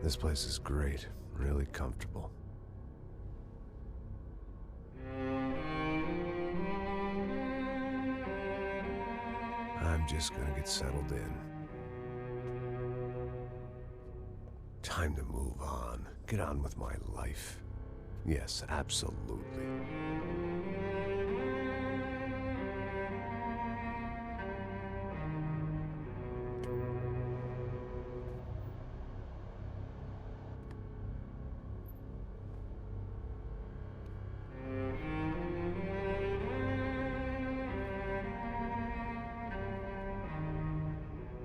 This place is great, really comfortable. I'm just gonna get settled in. Time to move on. Get on with my life. Yes, absolutely.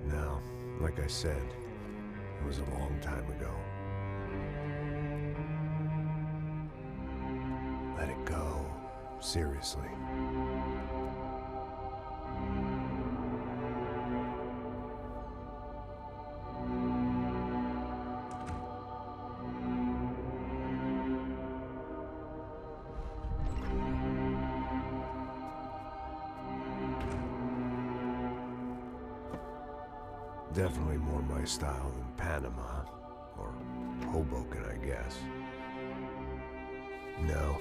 Now, like I said, it was a long time ago. Let it go. Seriously. Definitely more my style than Panama, or Hoboken, I guess. No,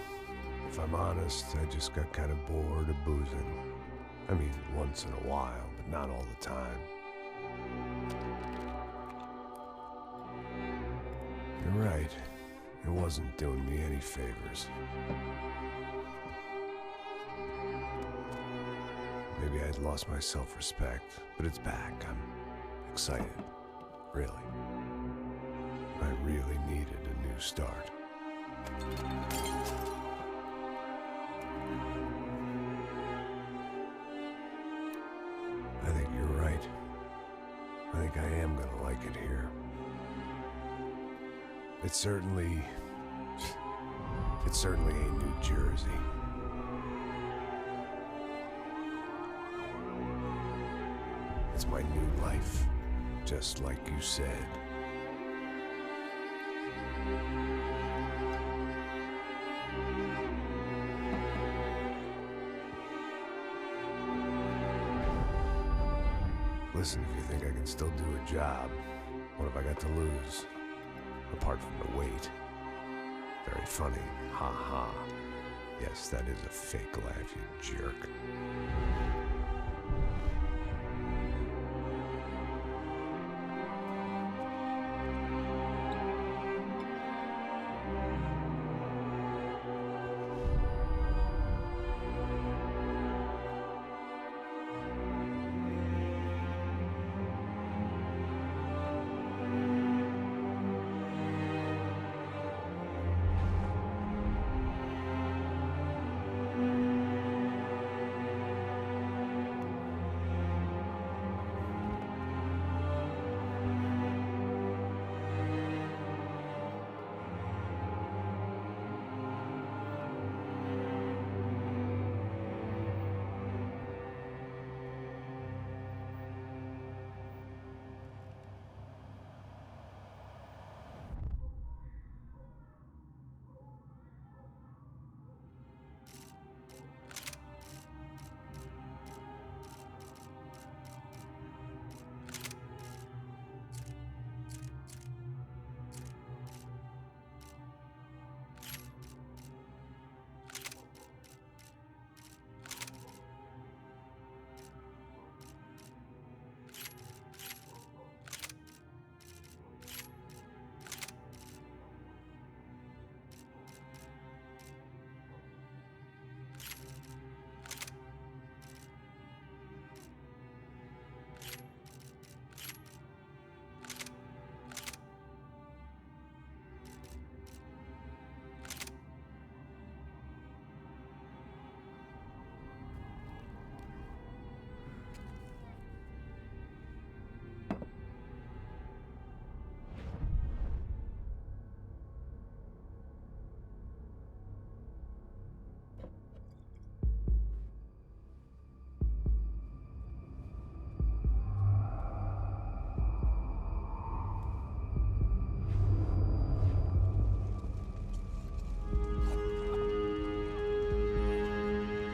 if I'm honest, I just got kind of bored of boozing. I mean, once in a while, but not all the time. You're right, it wasn't doing me any favors. Maybe I'd lost my self-respect, but it's back. I'm excited, really. I really needed a new start. I think you're right. I think I am gonna like it here. It's certainly ain't New Jersey. It's my new life, just like you said. Listen, if you think I can still do a job, what have I got to lose? Apart from the weight. Very funny. Ha ha. Yes, that is a fake laugh, you jerk.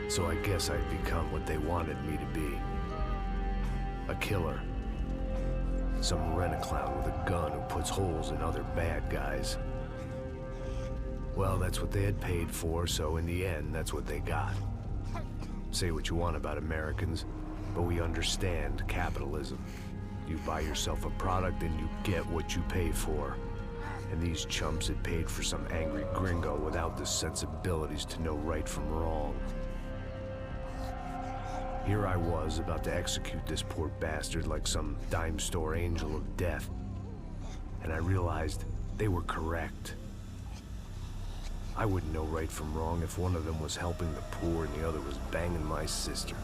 So I guess I'd become what they wanted me to be. A killer. Some rent-a-clown with a gun who puts holes in other bad guys. Well, that's what they had paid for, so in the end, that's what they got. Say what you want about Americans, but we understand capitalism. You buy yourself a product and you get what you pay for. And these chumps had paid for some angry gringo without the sensibilities to know right from wrong. Here I was, about to execute this poor bastard like some dime store angel of death. And I realized they were correct. I wouldn't know right from wrong if one of them was helping the poor and the other was banging my sister.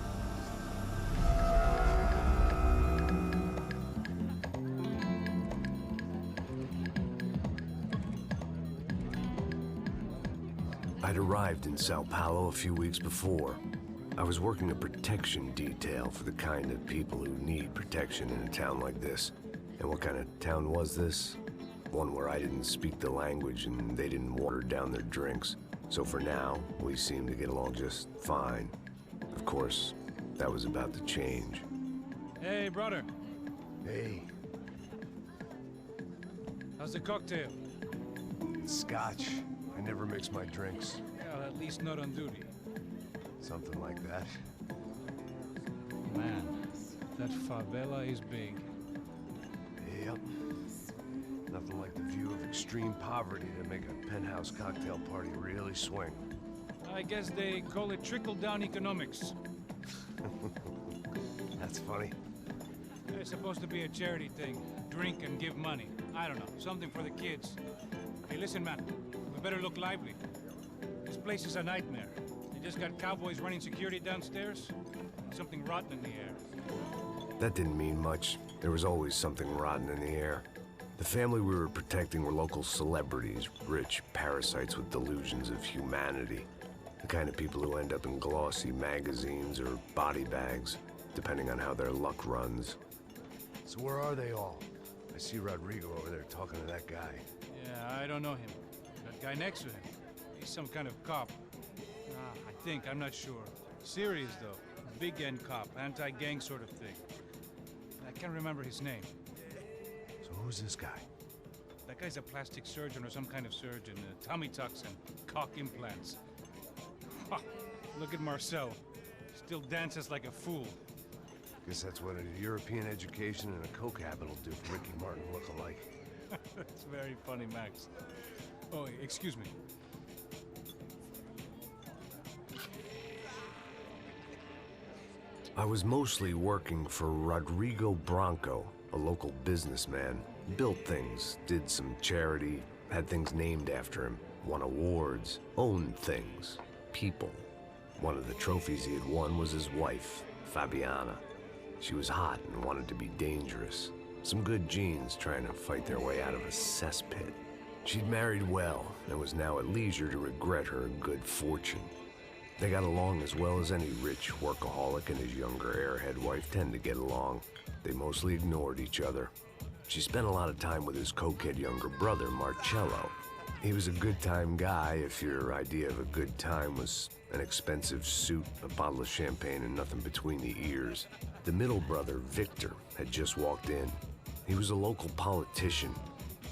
I'd arrived in Sao Paulo a few weeks before. I was working a protection detail for the kind of people who need protection in a town like this. And what kind of town was this? One where I didn't speak the language and they didn't water down their drinks. So for now, we seemed to get along just fine. Of course, that was about to change. Hey, brother. Hey. How's the cocktail? It's scotch. I never mix my drinks. Well, at least not on duty. Something like that. Man, that favela is big. Yep. Nothing like the view of extreme poverty to make a penthouse cocktail party really swing. I guess they call it trickle-down economics. That's funny. It's supposed to be a charity thing. Drink and give money. I don't know, something for the kids. Hey, listen, man. We better look lively. This place is a nightmare. They just got cowboys running security downstairs. And something rotten in the air. That didn't mean much. There was always something rotten in the air. The family we were protecting were local celebrities, rich parasites with delusions of humanity. The kind of people who end up in glossy magazines or body bags, depending on how their luck runs. So where are they all? I see Rodrigo over there talking to that guy. Yeah, I don't know him. That guy next to him. He's some kind of cop. I think, I'm not sure. Serious, though. Big end cop, anti-gang sort of thing. I can't remember his name. So who's this guy? That guy's a plastic surgeon or some kind of surgeon. Tummy tucks and cock implants. Ha! Look at Marcel. Still dances like a fool. Guess that's what a European education and a coke habit will do for Ricky Martin look-alike. That's very funny, Max. Oh, excuse me. I was mostly working for Rodrigo Branco, a local businessman. Built things, did some charity, had things named after him, won awards, owned things, people. One of the trophies he had won was his wife, Fabiana. She was hot and wanted to be dangerous. Some good genes trying to fight their way out of a cesspit. She'd married well and was now at leisure to regret her good fortune. They got along as well as any rich workaholic and his younger airhead wife tend to get along. They mostly ignored each other. She spent a lot of time with his cokehead younger brother, Marcello. He was a good-time guy if your idea of a good time was an expensive suit, a bottle of champagne, and nothing between the ears. The middle brother, Victor, had just walked in. He was a local politician.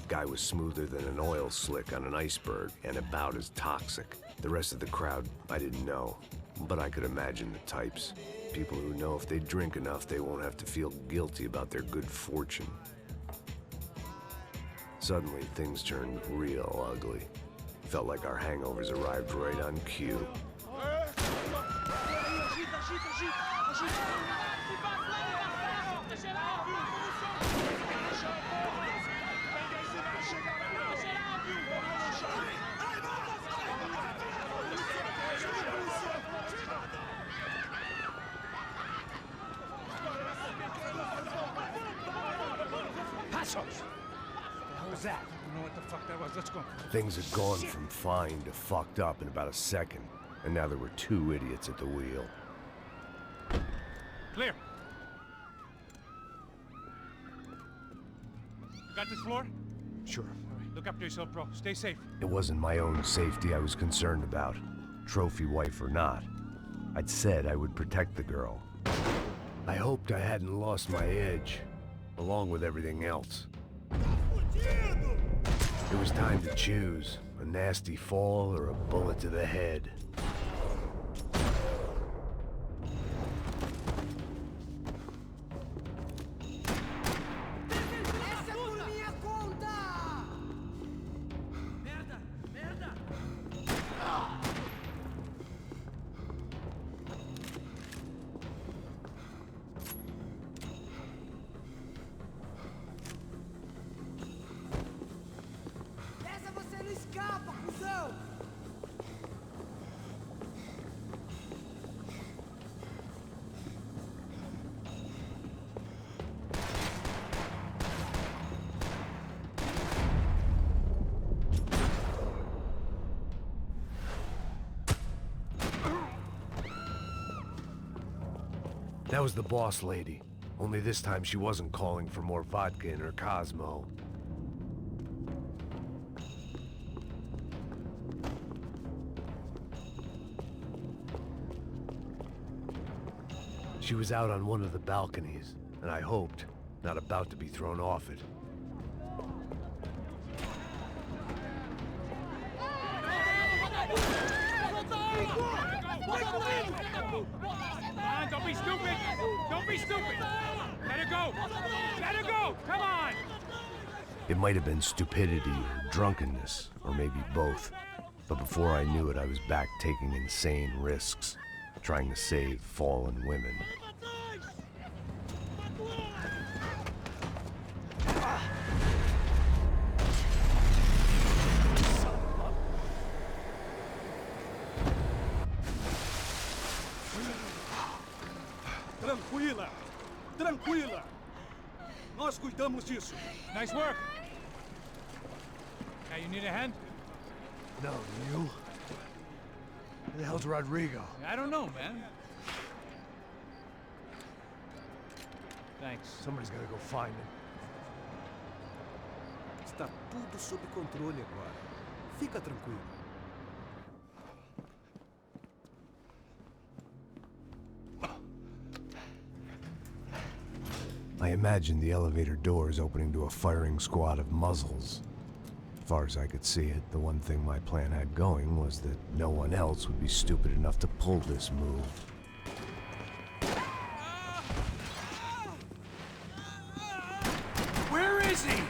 Guy was smoother than an oil slick on an iceberg and about as toxic. The rest of the crowd, I didn't know, but I could imagine the types. People who know if they drink enough, they won't have to feel guilty about their good fortune. Suddenly, things turned real ugly. Felt like our hangovers arrived right on cue. That? I don't know what the fuck that was. Let's go. Things had gone from fine to fucked up in about a second, and now there were two idiots at the wheel. Clear. You got this floor? Sure. All right, look after yourself, bro. Stay safe. It wasn't my own safety I was concerned about, trophy wife or not. I'd said I would protect the girl. I hoped I hadn't lost my edge. along with everything else. It was time to choose, a nasty fall or a bullet to the head. That was the boss lady. Only this time she wasn't calling for more vodka in her Cosmo. She was out on one of the balconies, and I hoped, not about to be thrown off it. Don't be stupid! Don't be stupid! Let her go! Let her go! Come on! It might have been stupidity or drunkenness, or maybe both. But before I knew it, I was back taking insane risks, trying to save fallen women. Tranquila! Tranquila! Nós cuidamos disso. Nice work! Hey, you need a hand? No, you? Who the hell's Rodrigo? I don't know, man. Thanks. Somebody's gotta go find him. Está tudo sob controle agora. Fica tranquilo. I imagined the elevator doors opening to a firing squad of muzzles. As far as I could see it, the one thing my plan had going was that no one else would be stupid enough to pull this move. Where is he?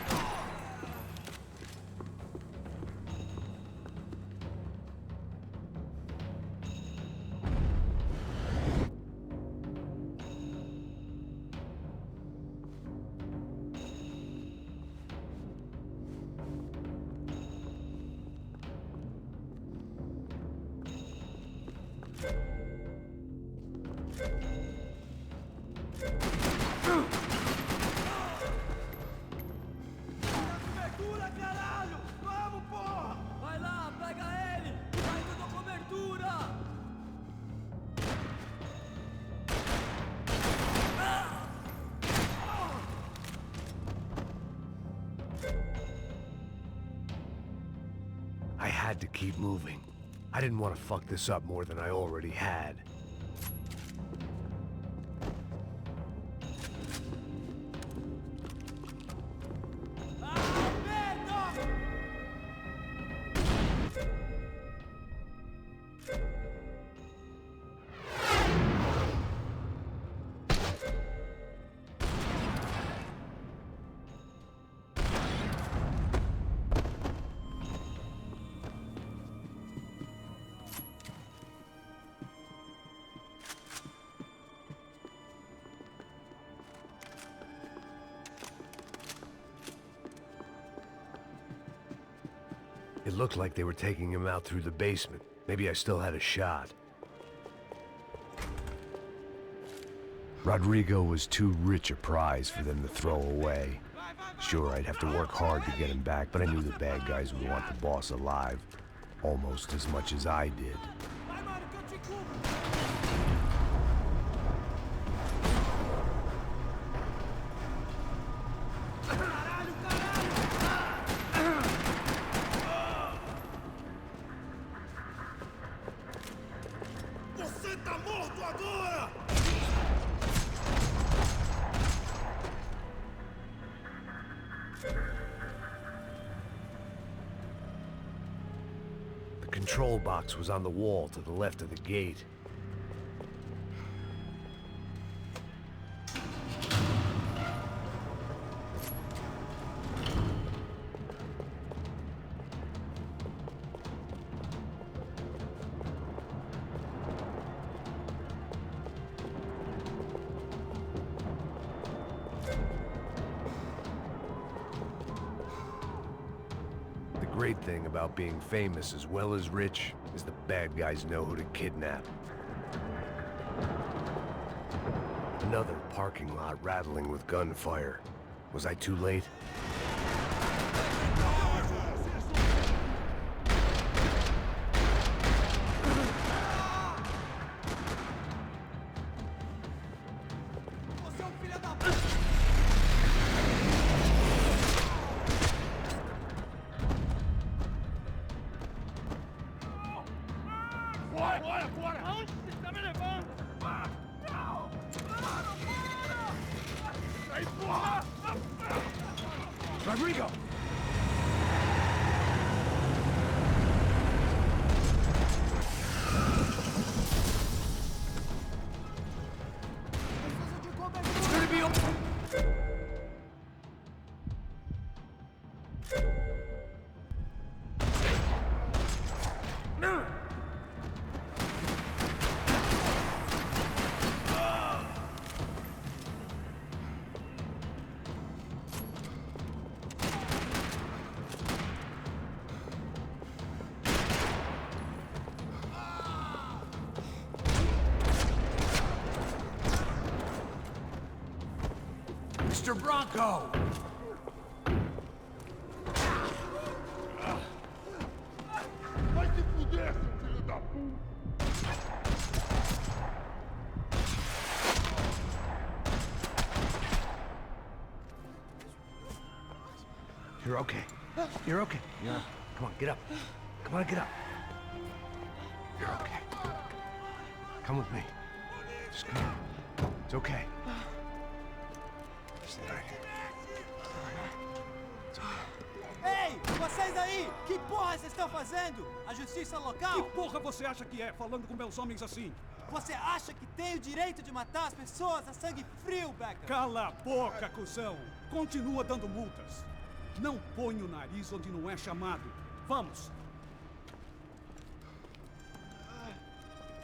I had to keep moving. I didn't want to fuck this up more than I already had. It looked like they were taking him out through the basement. Maybe I still had a shot. Rodrigo was too rich a prize for them to throw away. Sure, I'd have to work hard to get him back, but I knew the bad guys would want the boss alive, almost as much as I did. The control box was on the wall to the left of the gate. The great thing about being famous as well as rich is the bad guys know who to kidnap. Another parking lot rattling with gunfire. Was I too late? Aonde você está me levando? Não! Sai fora! Rodrigo! Mr. Bronco! Vai se fuder, seu filho da puta! You're okay. You're okay. Come on, get up. Come on, get up. You're okay. Come with me. Just come on. It's okay. Stay right here. It's okay. Ei, vocês aí! Que porra vocês estão fazendo? A justiça Que local? porra você acha que é, falando com meus homens assim? Você acha que tem o direito de matar as pessoas a sangue frio, Becker? Cala a boca, cuzão! Continua dando multas. Não põe o nariz onde não é chamado. Vamos!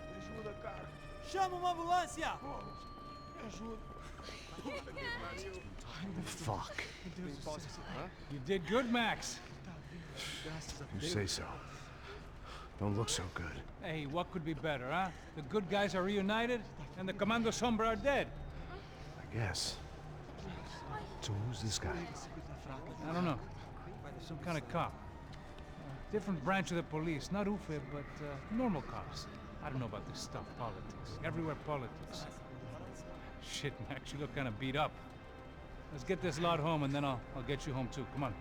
Me ajuda, cara. Chama uma ambulância! Me ajuda. Fuck. You did good, Max. You say so. Don't look so good. Hey, what could be better, huh? The good guys are reunited, and the Commando Sombra are dead. I guess. So who's this guy? I don't know. Some kind of cop. Different branch of the police. Not UFE, but normal cops. I don't know about this stuff, politics. Everywhere politics. Shit, Max, you look kind of beat up. Let's get this lot home, and then I'll get you home too. Come on.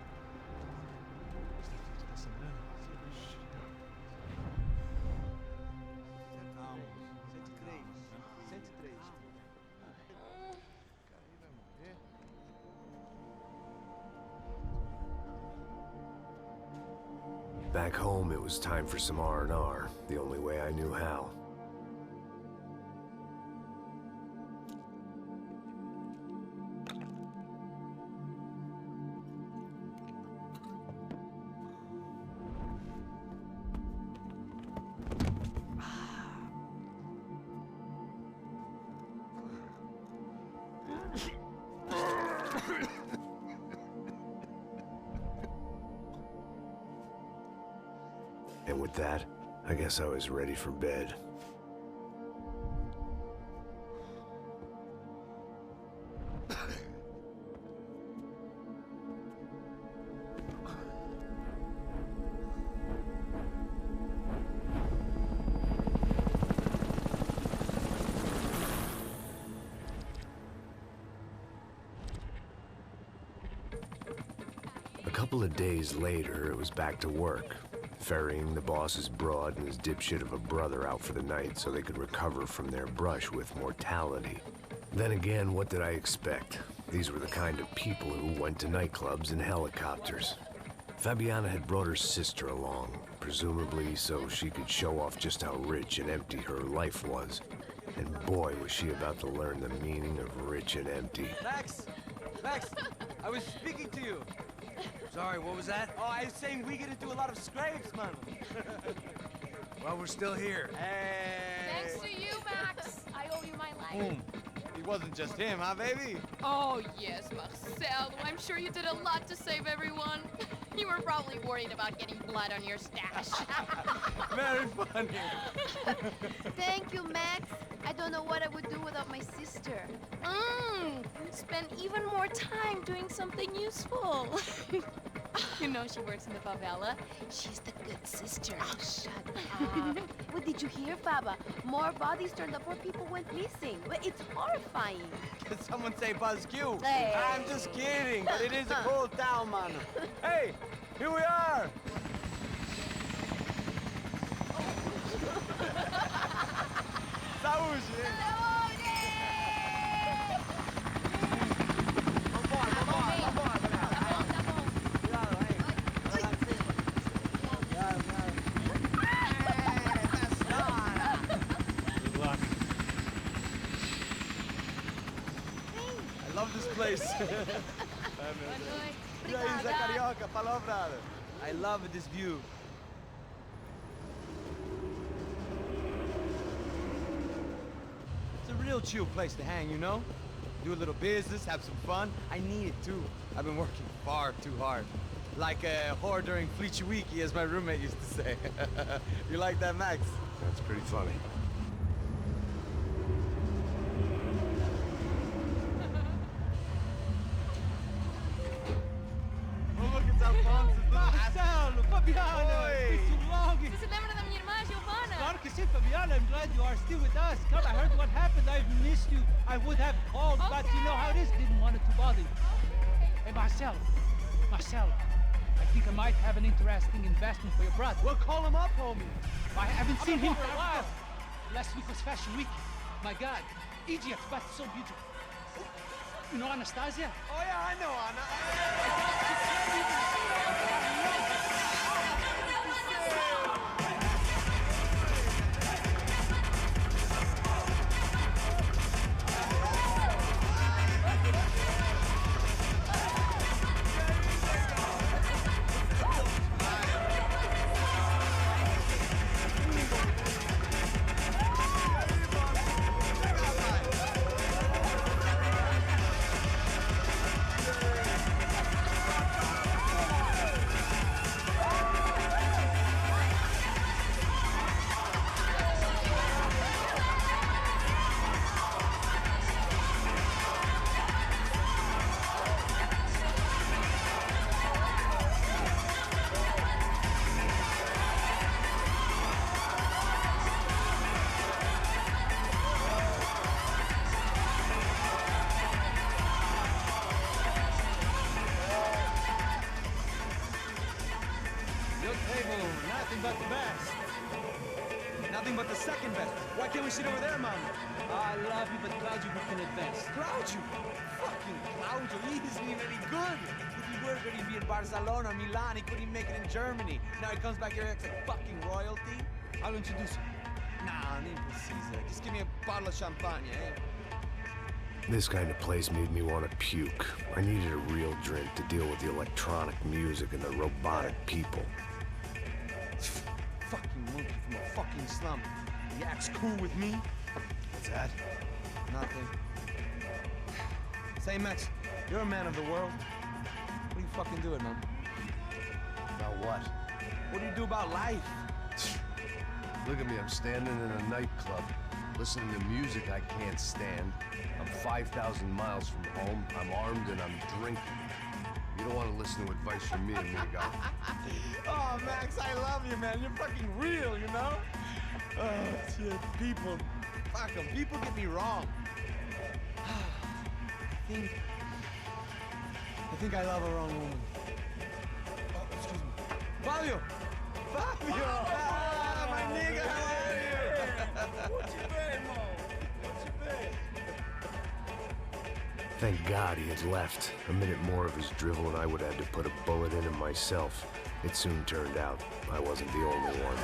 Back home, it was time for some R&R, the only way I knew how. And with that, I guess I was ready for bed. A couple of days later, it was back to work. Ferrying the boss's broad and his dipshit of a brother out for the night so they could recover from their brush with mortality. Then again, what did I expect? These were the kind of people who went to nightclubs in helicopters. Fabiana had brought her sister along, presumably so she could show off just how rich and empty her life was. And boy, was she about to learn the meaning of rich and empty. Max! Max! I was speaking to you. Sorry, what was that? Oh, I was saying we get to do a lot of scrapes, man. Well, we're still here. Hey! Thanks to you, Max. I owe you my life. It wasn't just him, huh, baby? Oh, yes, Marcel. I'm sure you did a lot to save everyone. You were probably worried about getting blood on your stash. Very funny. Thank you, Max. I don't know what I would do without my sister. Spend even more time doing something useful. You know she works in the favela. She's the good sister. Oh, shut up. What did you hear, Faba? More bodies turned up where people went missing. It's horrifying. Did someone say Buzz Q? Hey. I'm just kidding, but it is a cool town, man. Hey, here we are. Saúde. I love this place. Isla Carioca, palavra. I love this view. It's a real chill place to hang, you know? Do a little business, have some fun. I need it too. I've been working far too hard. Like a whore during Fleechy Weeky, as my roommate used to say. You like that, Max? That's pretty funny. Oh, look, it's Alfonso's little Marcelo, Fabiana, Oi. it's been too long. Você se lembra da minha irmã, Giovanna? Claro que sim, Fabiana. I'm glad you are still with us. Come, I heard what happened. I've missed you. I would have called, but you know how it is. Didn't want it to bother you. Hey, Marcelo. Marcelo, I think I might have an interesting investment for your brother. Well, call him up, homie. I haven't seen him for a while. Last week was Fashion Week. My God, Egypt, but so beautiful. You know Anastasia? Oh, yeah, I know, Anna. Your table, nothing but the best. Nothing but the second best. Why can't we sit over there, man? I love you, but Claudio booked in advance. Claudio! Fucking Claudio, he isn't even any good. If he were good, he'd be in Barcelona, Milan, he couldn't even make it in Germany. Now he comes back here acts like fucking royalty. I'll introduce you. Nah, name precisa. Just give me a bottle of champagne, eh? This kind of place made me want to puke. I needed a real drink to deal with the electronic music and the robotic people. Fucking monkey from a fucking slum. He acts cool with me. What's that? Nothing. Say, Max, you're a man of the world. What do you fucking do it, man? About what? What do you do about life? Look at me, I'm standing in a nightclub, listening to music I can't stand. I'm 5,000 miles from home, I'm armed and I'm drinking. You don't want to listen to advice from me, amigo. Oh, Max, I love you, man. You're fucking real, you know? Oh, shit. People. Fuck them. People get me wrong. I think I love a wrong woman. Oh, excuse me. Fabio! Fabio! Ah, my nigga, how are you? What you been, Mo? What you been? Thank God he had left. A minute more of his drivel and I would have had to put a bullet in him myself. It soon turned out I wasn't the only one.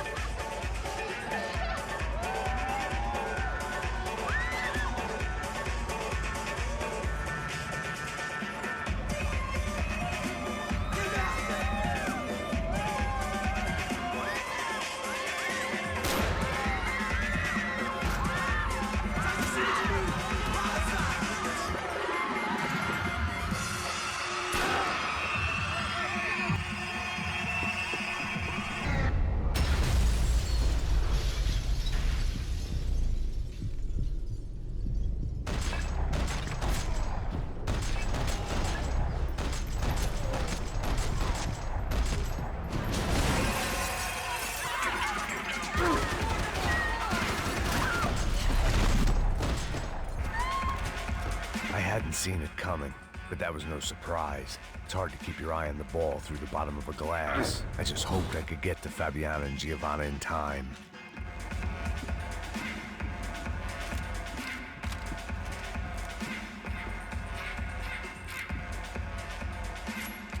I hadn't seen it coming, but that was no surprise. It's hard to keep your eye on the ball through the bottom of a glass. I just hoped I could get to Fabiana and Giovanna in time.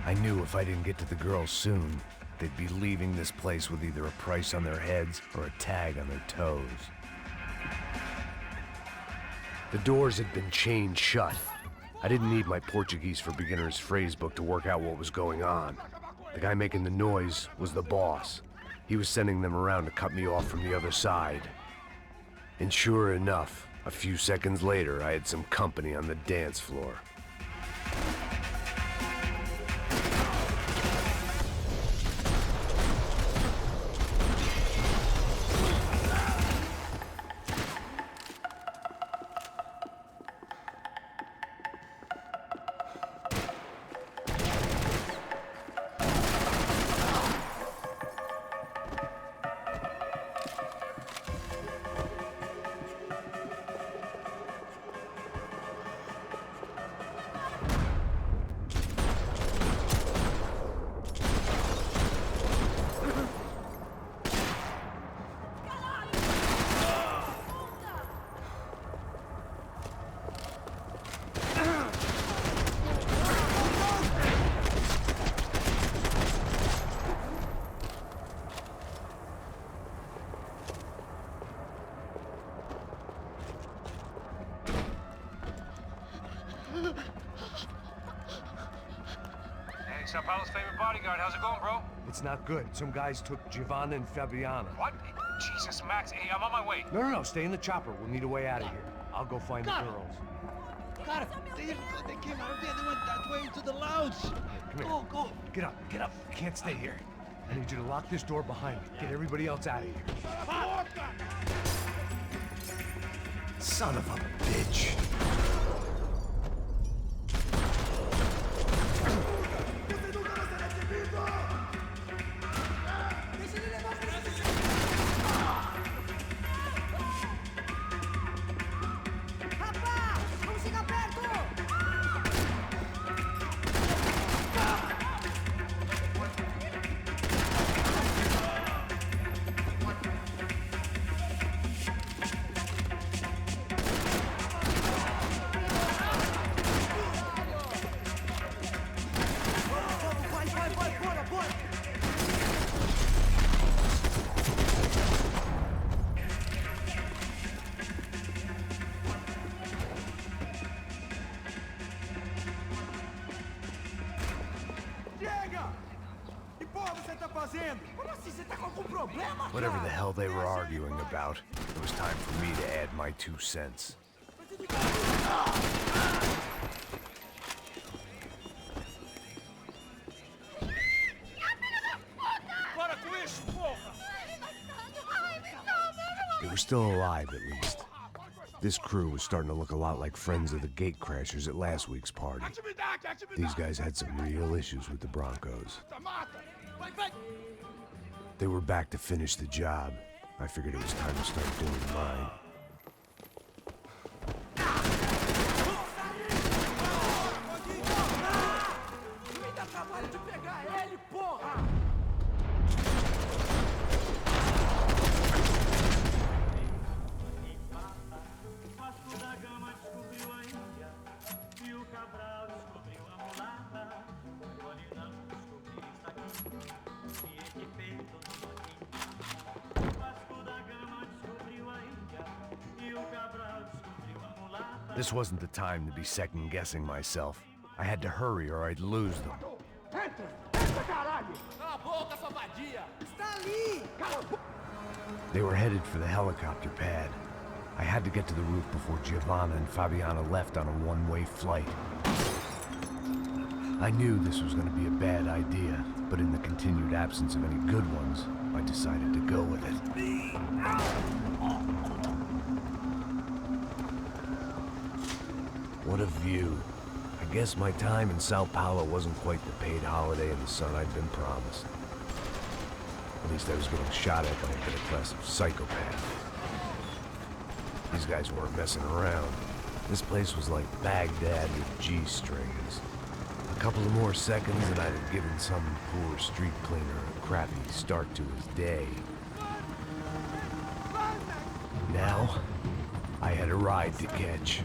I knew if I didn't get to the girls soon, they'd be leaving this place with either a price on their heads or a tag on their toes. The doors had been chained shut. I didn't need my Portuguese for Beginners phrase book to work out what was going on. The guy making the noise was the boss. He was sending them around to cut me off from the other side. And sure enough, a few seconds later, I had some company on the dance floor. Sao Paulo's favorite bodyguard. How's it going, bro? It's not good. Some guys took Giovanna and Fabiana. What? Jesus, Max. Hey, I'm on my way. No, stay in the chopper. We'll need a way out of here. I'll go find the girls. God, they came out of there. They went that way into the lounge. Come here. Go. Get up. You can't stay here. I need you to lock this door behind me. Get everybody else out of here. Son of a bitch. Whatever the hell they were arguing about, it was time for me to add my 2 cents. They were still alive, at least. This crew was starting to look a lot like friends of the gatecrashers at last week's party. These guys had some real issues with the Broncos. They were back to finish the job. I figured it was time to start doing mine. This wasn't the time to be second-guessing myself. I had to hurry or I'd lose them. Entra! Entra, caralho! Cala a boca, sua vadia! Está ali! They were headed for the helicopter pad. I had to get to the roof before Giovanna and Fabiana left on a one-way flight. I knew this was going to be a bad idea, but in the continued absence of any good ones, I decided to go with it. What a view. I guess my time in Sao Paulo wasn't quite the paid holiday in the sun I'd been promised. At least I was getting shot at by a bit of class of psychopath. These guys weren't messing around. This place was like Baghdad with G-strings. A couple of more seconds and I'd have given some poor street cleaner a crappy start to his day. Now, I had a ride to catch.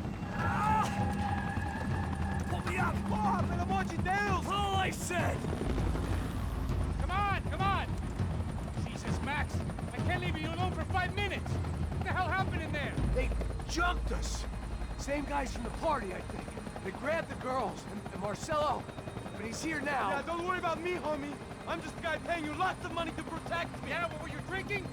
Pull me up! Porra, pelo amor de Deus! All I said! Come on, come on! Jesus, Max, I can't leave you alone for 5 minutes! What the hell happened in there? They jumped us. Same guys from the party, I think. They grabbed the girls and Marcelo, but he's here now. Yeah, don't worry about me, homie. I'm just a guy paying you lots of money to protect me. Yeah, what were you drinking?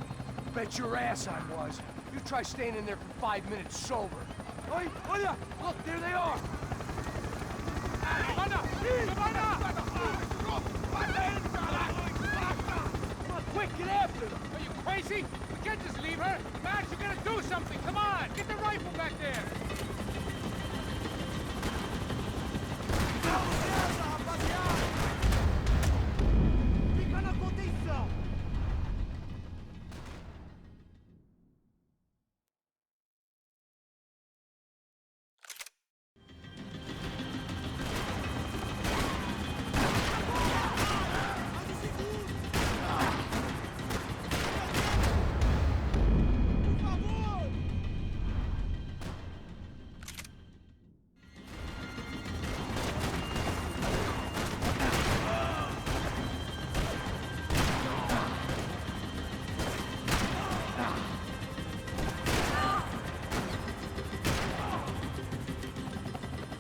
Bet your ass I was. You try staying in there for 5 minutes sober. Oi, olha! Look, there they are. Giovanna! Giovanna! Come on, quick, get after them. Are you crazy? We can't just leave her! Max, you gotta do something! Come on! Get the rifle back there! Fica na contenção!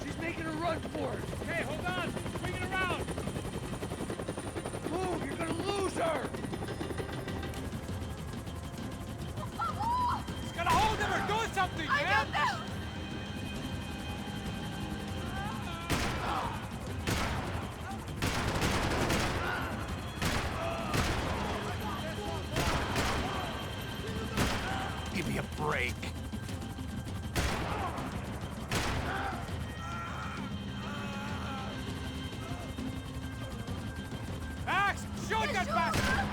She's making a run for it. Hey, hold on! Swing it around! Move, you're gonna lose her. He's gotta hold him or do something, man! Give me a break. Max! Shoot that bastard!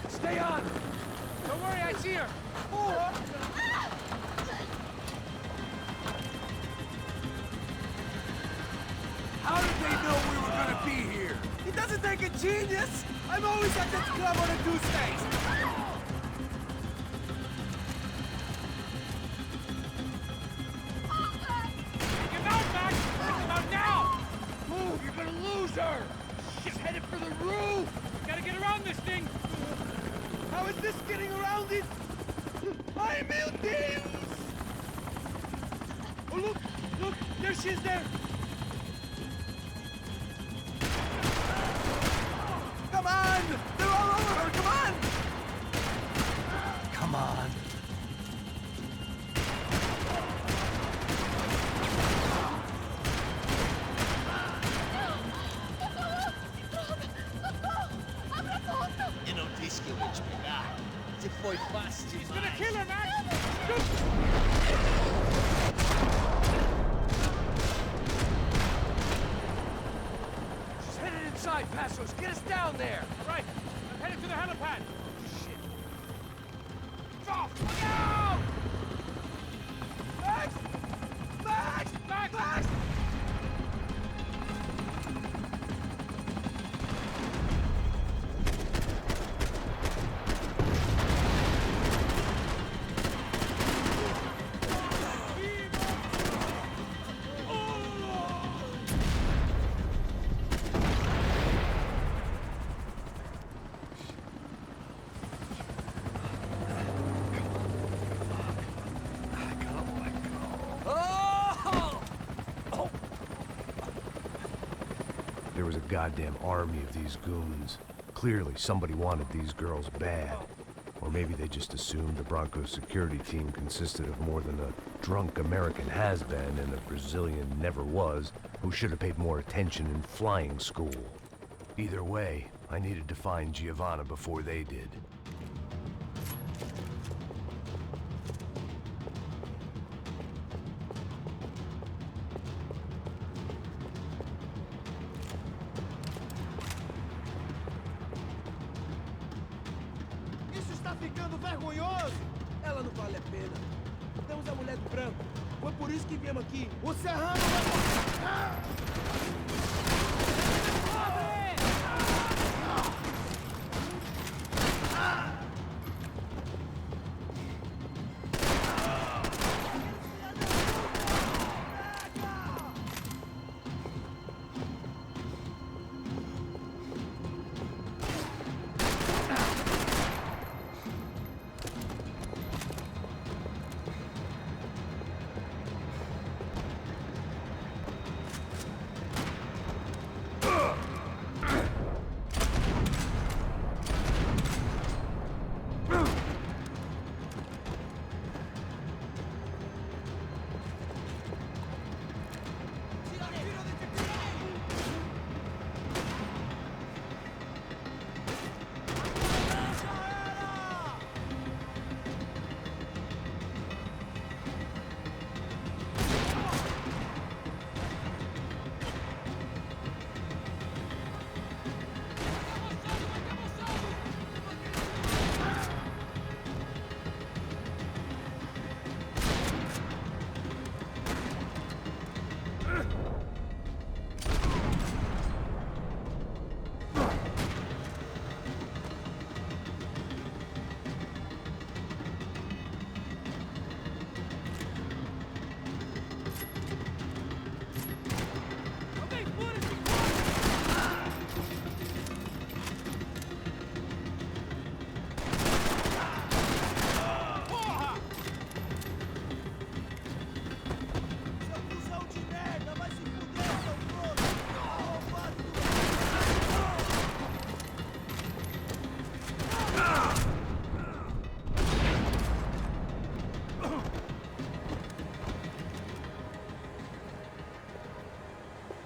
Stay on. Don't worry, I see her! How did they know we were gonna be here? It doesn't take a genius! I'm always at this club on a Tuesdays! Take him out, Max! Take him out now! Move, you're gonna lose her. She's headed for the roof. Gotta get around this thing! How is this getting around it? Ai, meu Deus! Oh, look! Look! There she is there! Come on! They're all over her! Come on! Come on. Eu não disse que eu ia te pegar. Você foi fácil He's demais. gonna kill her, Max! Shoot! She's headed inside, Passos. Get us down there. All right, I'm headed to the helipad! Shit. Off! Look out! Max! Max! Max! Max! There was a goddamn army of these goons. Clearly, somebody wanted these girls bad. Or maybe they just assumed the Broncos security team consisted of more than a drunk American has-been and a Brazilian never-was who should have paid more attention in flying school. Either way, I needed to find Giovanna before they did. Isso está ficando vergonhoso! Ela não vale a pena. Temos a mulher do branco. Foi por isso que viemos aqui. O Serrano vai...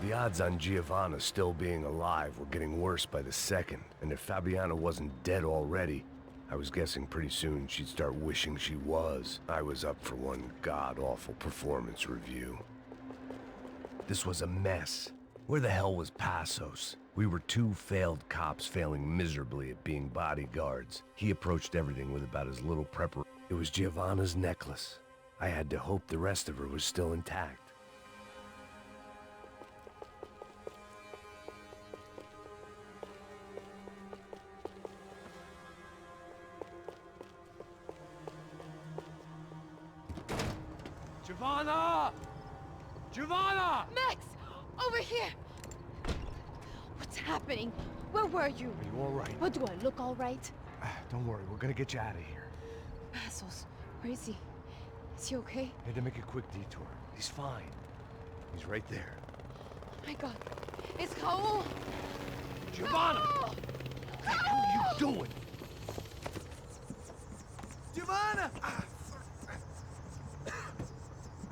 The odds on Giovanna still being alive were getting worse by the second, and if Fabiana wasn't dead already, I was guessing pretty soon she'd start wishing she was. I was up for one god-awful performance review. This was a mess. Where the hell was Passos? We were two failed cops failing miserably at being bodyguards. He approached everything with about as little preparation. It was Giovanna's necklace. I had to hope the rest of her was still intact. Giovanna! Giovanna! Max! Over here! What's happening? Where were you? Are you all right? What, do I look all right? Don't worry, we're gonna get you out of here. Passos, where is he? Is he okay? Had to make a quick detour. He's fine. He's right there. Oh my god. It's Raul! Giovanna! Raul! What the hell are you doing? Giovanna!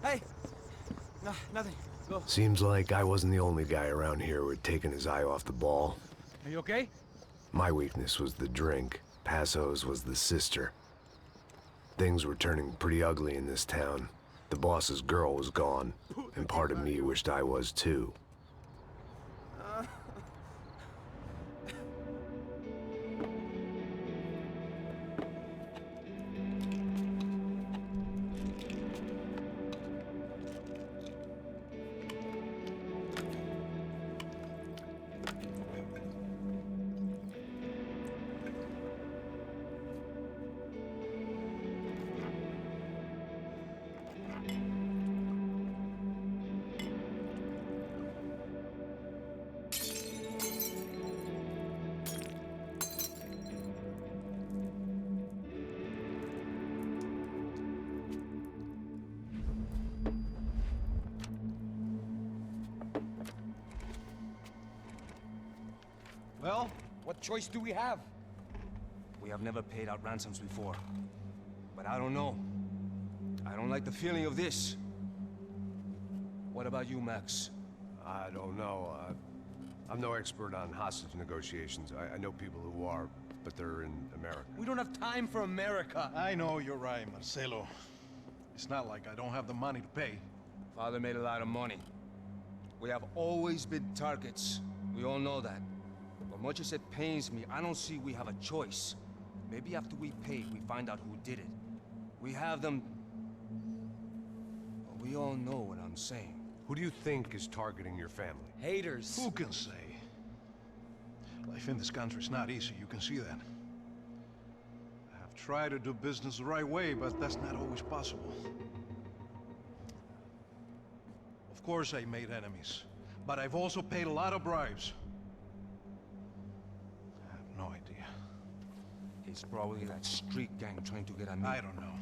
Hey! No, nothing. Go. Seems like I wasn't the only guy around here who had taken his eye off the ball. Are you okay? My weakness was the drink. Passos was the sister. Things were turning pretty ugly in this town. The boss's girl was gone, and part of me wished I was too. Well, what choice do we have? We have never paid out ransoms before. But I don't know. I don't like the feeling of this. What about you, Max? I don't know. I'm no expert on hostage negotiations. I know people who are, but they're in America. We don't have time for America. I know you're right, Marcelo. It's not like I don't have the money to pay. Father made a lot of money. We have always been targets. We all know that. But much as it pains me, I don't see we have a choice. Maybe after we pay, we find out who did it. We have them... But we all know what I'm saying. Who do you think is targeting your family? Haters. Who can say? Life in this country is not easy, you can see that. I have tried to do business the right way, but that's not always possible. Of course I made enemies, but I've also paid a lot of bribes. I have no idea. It's probably that street gang trying to get at me. I don't know.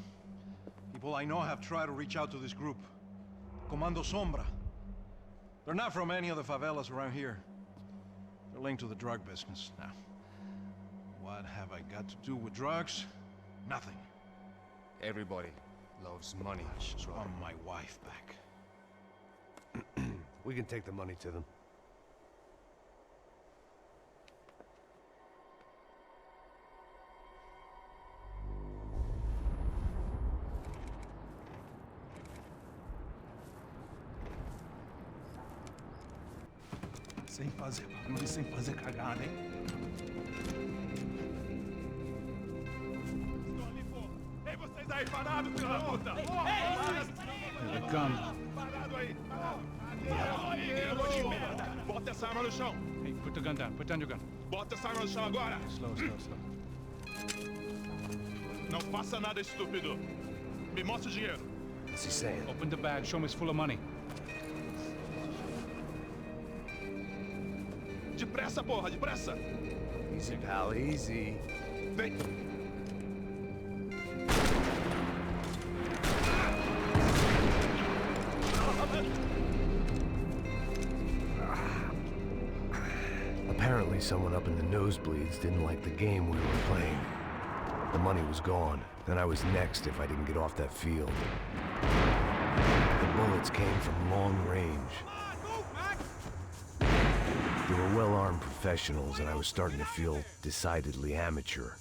People I know have tried to reach out to this group. Comando Sombra. They're not from any of the favelas around here. They're linked to the drug business. Now, what have I got to do with drugs? Nothing. Everybody loves money. I just want my wife back. We can take the money to them. Sem fazer barulho, sem fazer cagada, hein? Ei, vocês aí parados, filho da puta! Here they come. Parado aí! Parado! Merda! Bota essa arma no chão! Hey, put the gun down. Put down your gun. Bota essa arma no chão agora! Slow, slow, slow. Não faça nada estúpido! Me mostra o dinheiro! What's he saying? Open the bag. Show me it's full of money. Depressa, porra! Depressa! Easy, pal, easy. Vem! Apparently someone up in the nosebleeds didn't like the game we were playing. The money was gone, and I was next if I didn't get off that field. The bullets came from long range. They were well-armed professionals, and I was starting to feel decidedly amateur.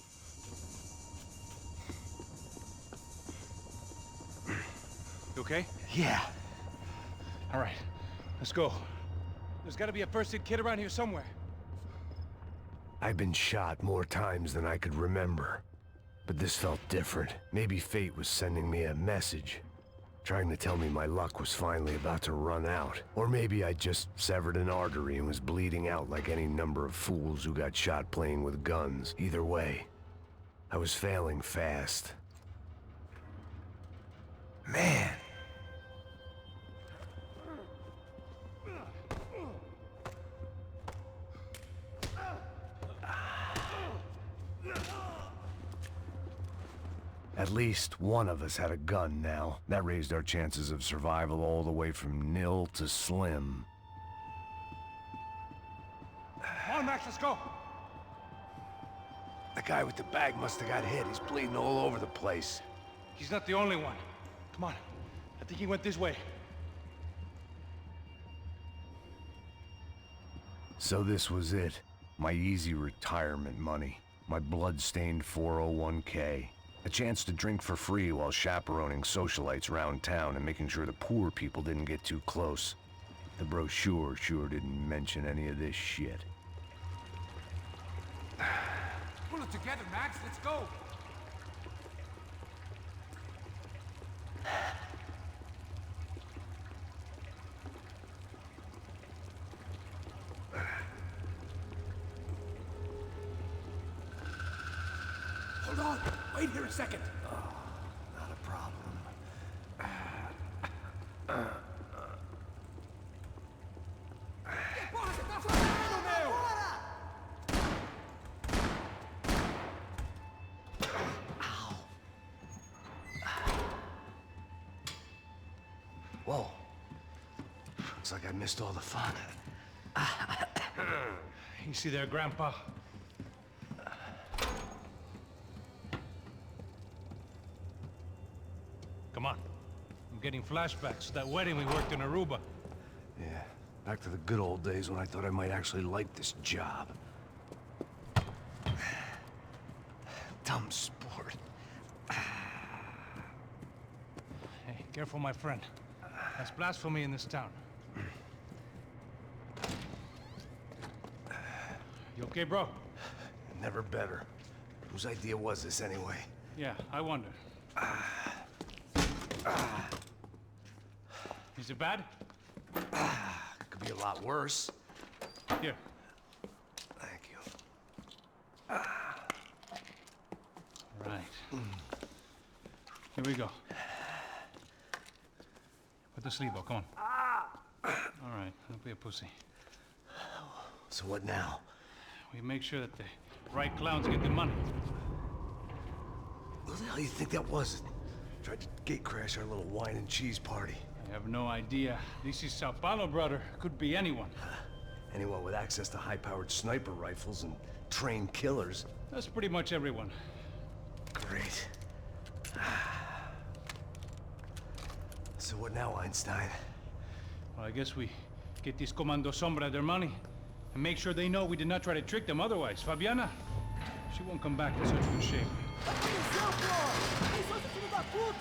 You okay? Yeah. All right, let's go. There's got to be a first-aid kit around here somewhere. I've been shot more times than I could remember. But this felt different. Maybe fate was sending me a message, trying to tell me my luck was finally about to run out. Or maybe I just severed an artery and was bleeding out like any number of fools who got shot playing with guns. Either way, I was failing fast. Man! At least one of us had a gun now. That raised our chances of survival all the way from nil to slim. Come on, Max, let's go. The guy with the bag must have got hit. He's bleeding all over the place. He's not the only one. Come on. I think he went this way. So this was it. My easy retirement money. My blood-stained 401k. A chance to drink for free while chaperoning socialites around town and making sure the poor people didn't get too close. The brochure sure didn't mention any of this shit. Pull it together, Max. Let's go. Hold on. Wait here a second. Oh, not a problem. Porra, você tá fazendo, meu? Whoa. Looks like I missed all the fun. Easy there, Grandpa. Come on. I'm getting flashbacks to that wedding we worked in Aruba. Yeah, back to the good old days when I thought I might actually like this job. Dumb sport. Hey, careful, my friend. That's blasphemy in this town. You okay, bro? Never better. Whose idea was this anyway? Yeah, I wonder. Is it bad? Could be a lot worse. Here. Thank you. Right. Here we go. Put the sleeve on, come on. All right, don't be a pussy. So what now? We make sure that the right clowns get the money. What the hell do you think that was? Tried to gate crash our little wine and cheese party. I have no idea. This is Sao Paulo, brother. Could be anyone. Anyone with access to high-powered sniper rifles and trained killers. That's pretty much everyone. Great. So what now, Einstein? Well, I guess we get these Comando Sombra their money and make sure they know we did not try to trick them otherwise. Fabiana, she won't come back in such good shape.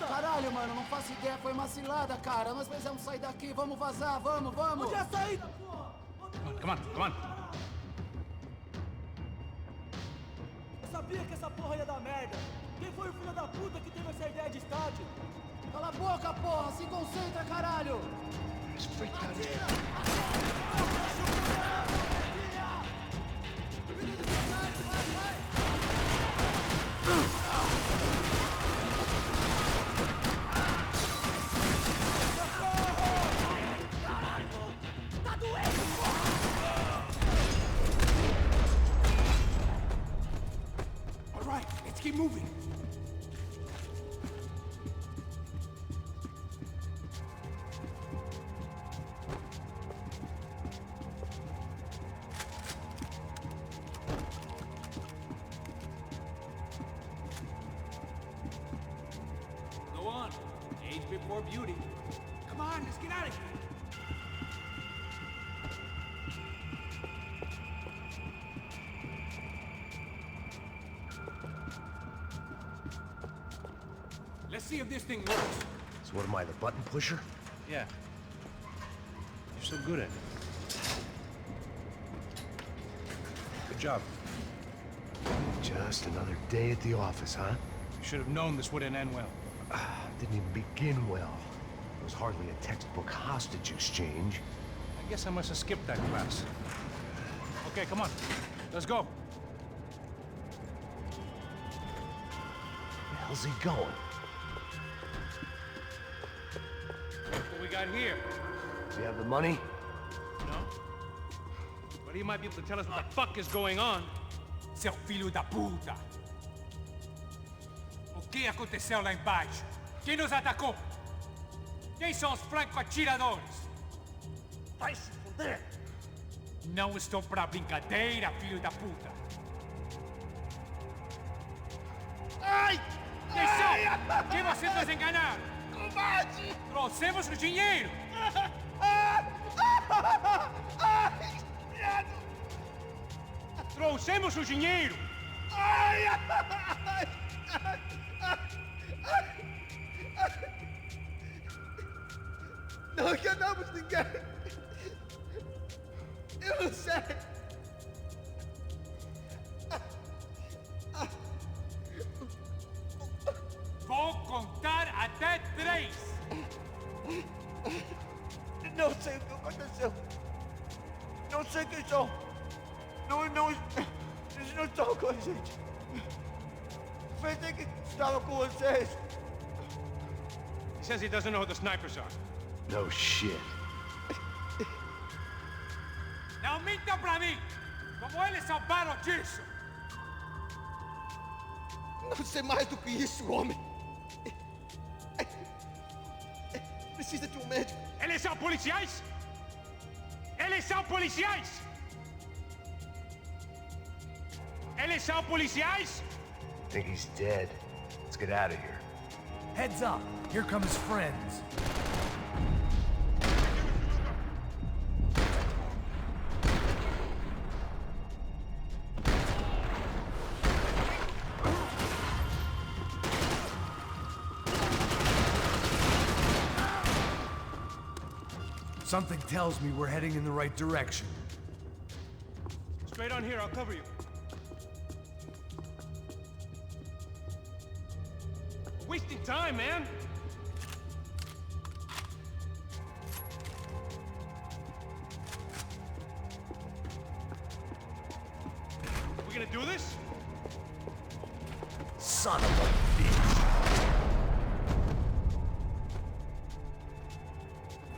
Caralho, mano, não faço ideia, foi uma cilada, cara. Nós precisamos sair daqui, vamos vazar, vamos! Onde é a saída, porra? Come on, come on. Eu sabia que essa porra ia dar merda. Quem foi o filho da puta que teve essa ideia de estádio? Cala a boca, porra! Se concentra, caralho! All right, let's keep moving. Go on. Age before beauty. Come on, let's get out of here. Let's see if this thing works. So what am I, the button pusher? Yeah. You're so good at it. Good job. Just another day at the office, huh? You should have known this wouldn't end well. Didn't even begin well. It was hardly a textbook hostage exchange. I guess I must have skipped that class. Okay, come on. Let's go. Where the hell's he going? What we got here? Does he have the money? No? But he might be able to tell us what the fuck is going on. Seu filho da puta! O que aconteceu lá embaixo? Quem nos atacou? Quem são os franco-atiradores? Vai se fuder! Não estou pra brincadeira, filho da puta! Ai! Quem são? Quem vocês nos enganaram? Combate! Trouxemos o dinheiro! Ai! Viado! Trouxemos o dinheiro! Ai! Ai! Não enganamos ninguém! Eu não sei! Vou contar até 3! Não sei o que aconteceu! Não sei quem são! Eles não estão com a gente! Pensei que estava com vocês! He says he doesn't know who the snipers are. No shit. Não mintam pra mim! Como eles salvaram disso! Não sei mais do que isso, homem! Precisa de um médico! Eles são policiais? Eles são policiais! Eles são policiais? Think he's dead. Let's get out of here. Heads up. Here come his friends. Something tells me we're heading in the right direction. Straight on here, I'll cover you. Wasting time, man! We gonna do this? Son of a bitch!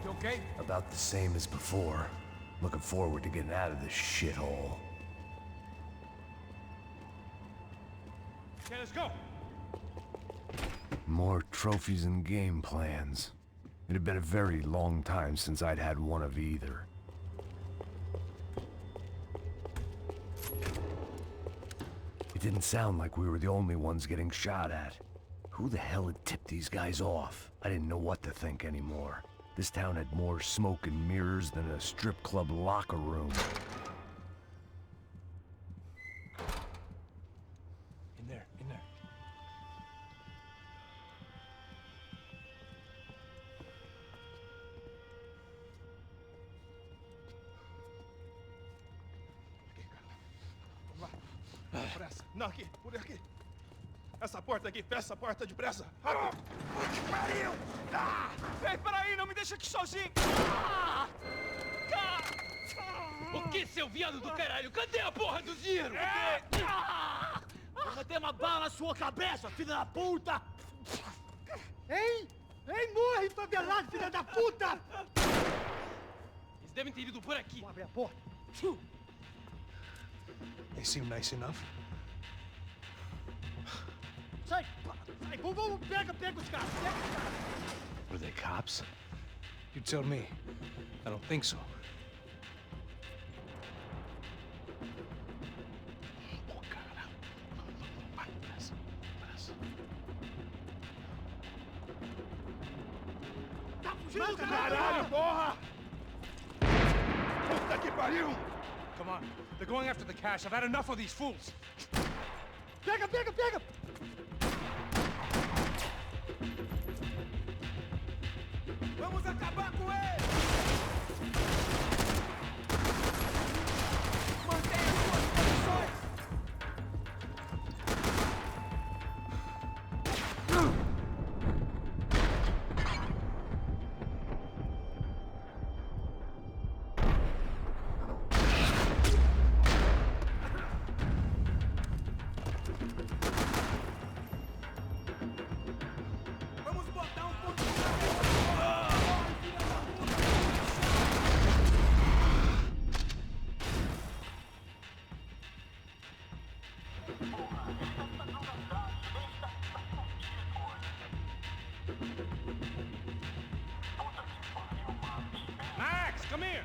You okay? About the same as before. Looking forward to getting out of this shithole. Okay, let's go! More trophies and game plans. It had been a very long time since I'd had one of either. It didn't sound like we were the only ones getting shot at. Who the hell had tipped these guys off? I didn't know what to think anymore. This town had more smoke and mirrors than a strip club locker room. In there, in there. Pressa. Não, aqui, por aqui. Essa porta aqui, fecha essa porta depressa. Rápido. Que pariu! Ah! Ei, peraí, não me deixa aqui sozinho. O que, seu viado do caralho? Cadê a porra do dinheiro? Vou meter uma bala na sua cabeça, filha da puta! Ei! Ei, morre, favelado, filha da puta! Eles devem ter ido por aqui. Vou abrir a porta. They seem nice enough. Sai! Sai! Vamos, pega os caras! Pega os caras! Were they cops? You tell me. I don't think so. Tá fugindo, Caralho, porra! Puta que pariu! Come on, they're going after the cash. I've had enough of these fools. Pega, pega, pega! Vamos acabar com ele! Mantenha suas posições! Vamos botar um ponto de Max, come here!